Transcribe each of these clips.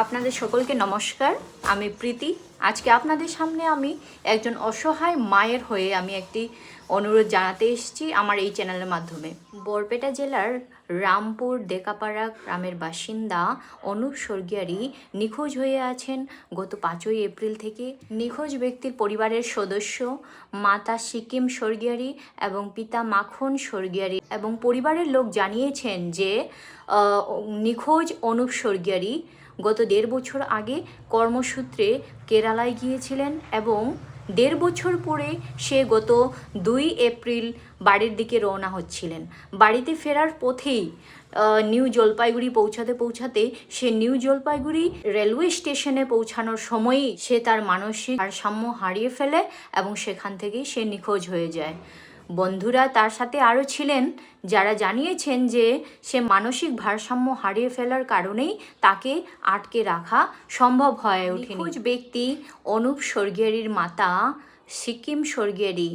আপনাদের সকলকে নমস্কার। আমি প্রীতি। আজকে আপনাদের সামনে আমি একজন অসহায় মায়ের হয়ে আমি একটি অনুরোধ জানাতে এসেছি আমার এই চ্যানেলের মাধ্যমে। বরপেটা জেলার রামপুর দেকাপাড়া গ্রামের বাসিন্দা অনুপ স্বর্গিয়ারি নিখোঁজ হয়ে আছেন গত 5ই এপ্রিল থেকে। নিখোঁজ ব্যক্তির পরিবারের সদস্য মাতা সিকিম স্বর্গিয়ারি এবং পিতা মাখন স্বর্গিয়ারি এবং পরিবারের লোক জানিয়েছেন যে নিখোঁজ অনুপ স্বর্গিয়ারি গত 1.5 বছর আগে কর্মসূত্রে কেরালায় গিয়েছিলেন এবং 1.5 বছর পরে সে গত 2 এপ্রিল বাড়ির দিকে রওনা হচ্ছিলেন। বাড়িতে ফেরার পথেই নিউ জলপাইগুড়ি পৌঁছাতে সে নিউ জলপাইগুড়ি রেলওয়ে স্টেশনে পৌঁছানোর সময়ই সে তার মানসিক ভারসাম্য হারিয়ে ফেলে এবং সেখান থেকেই সে নিখোঁজ হয়ে যায়। বন্ধুরা তার সাথে আরও ছিলেন যারা জানিয়েছেন যে সে মানসিক ভারসাম্য হারিয়ে ফেলার কারণেই তাকে আটকে রাখা সম্ভব হয়ে ওঠেনি। নিখোঁজ ব্যক্তি অনুপ স্বর্গিয়ারির মাতা সিকিম স্বর্গিয়ারি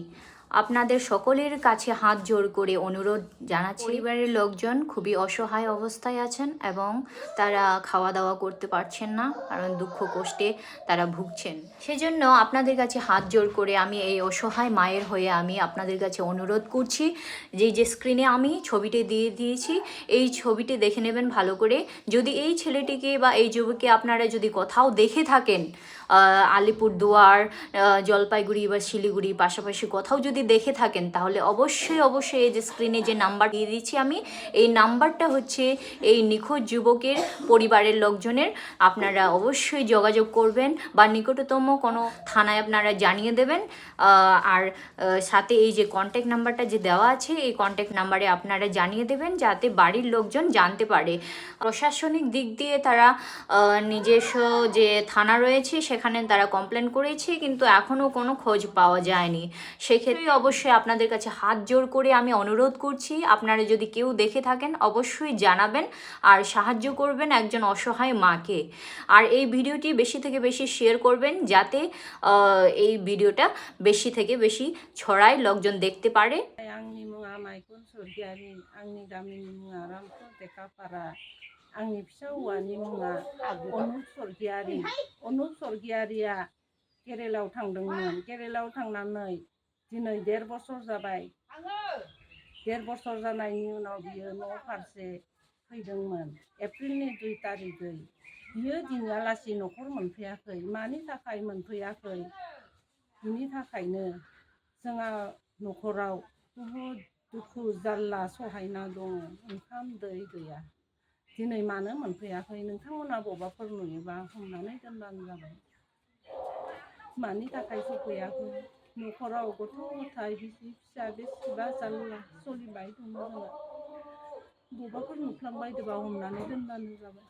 আপনাদের সকলের কাছে হাত জোড় করে অনুরোধ জানাচ্ছি। পরিবারের লোকজন খুবই অসহায় অবস্থায় আছেন এবং তারা খাওয়া দাওয়া করতে পারছেন না, কারণ দুঃখ কষ্টে তারা ভুগছেন। সেজন্য আপনাদের কাছে হাত জোড় করে আমি এই অসহায় মায়ের হয়ে আমি আপনাদের কাছে অনুরোধ করছি যে স্ক্রিনে আমি ছবিটি দিয়ে দিয়েছি, এই ছবিটি দেখে নেবেন ভালো করে। যদি এই ছেলেটিকে বা এই যুবককে আপনারা যদি কোথাও দেখে থাকেন, আলিপুরদুয়ার, জলপাইগুড়ি বা শিলিগুড়ি পাশাপাশি কোথাও যদি দেখে থাকেন, তাহলে অবশ্যই এই যে স্ক্রিনে যে নাম্বার দিয়ে দিচ্ছি আমি, এই নাম্বারটা হচ্ছে এই নিখোঁজ যুবকের পরিবারের লোকজনের। আপনারা অবশ্যই যোগাযোগ করবেন বা নিকটতম কোনো থানায় আপনারা জানিয়ে দেবেন। আর সাথে এই যে কন্ট্যাক্ট নাম্বারটা যে দেওয়া আছে, এই কন্ট্যাক্ট নাম্বারে আপনারা জানিয়ে দেবেন যাতে বাড়ির লোকজন জানতে পারে। প্রশাসনিক দিক দিয়ে তারা নিজস্ব যে থানা রয়েছে সেখানে তারা কমপ্লেন করেছে, কিন্তু এখনও কোনো খোঁজ পাওয়া যায়নি। সেক্ষেত্রে অবশ্যই আপনাদের কাছে হাত জোড় করে আমি অনুরোধ করছি, আপনারা যদি কেউ দেখে থাকেন অবশ্যই জানাবেন আর সাহায্য করবেন একজন অসহায় মাকে। আর এই ভিডিওটি বেশি থেকে বেশি শেয়ার করবেন যাতে এই ভিডিওটা বেশি থেকে বেশি ছড়ায়, লোকজন দেখতে পারে। आंनि मुङा माइखन स्वर्गियारि, आंनि गामिनि मुङा रामपुर देकापारा, आंनि फिसा हौवानि मुङा अनुप स्वर्गियारि। अनुप स्वर्गियारिया केरेलायाव थांदोंमोन। केरेलायाव थांनानै दिनै 1.5 बोसोर जाबाय। 1.5 बोसोर जानायनि उनाव बियो न' फारसे फैदोंमोन एप्रिलनि 2 तारिखै। बियो दिनैहालासि न'खर मोनफैयाखै। मानि थाखाय मोनफैयाखै? बिनि थाखायनो जोंहा न'खराव बुहुद दुखु जारला सहायना दङ। ओंखाम दै गैया। दिनै मानो मोनफैयाखै? नोंथांमोना बबावबाफोर नुयोबा हमनानै दोनबानो जाबाय। मानि थाखाय सफैयाखै? न'खराव गथ' गथाय बिसि फिसा बेसेबा जारला सोलिबाय दङ जोंहा। बबावबाफोर नुफ्लांबायदोबा हमनानै दोनबानो जाबाय।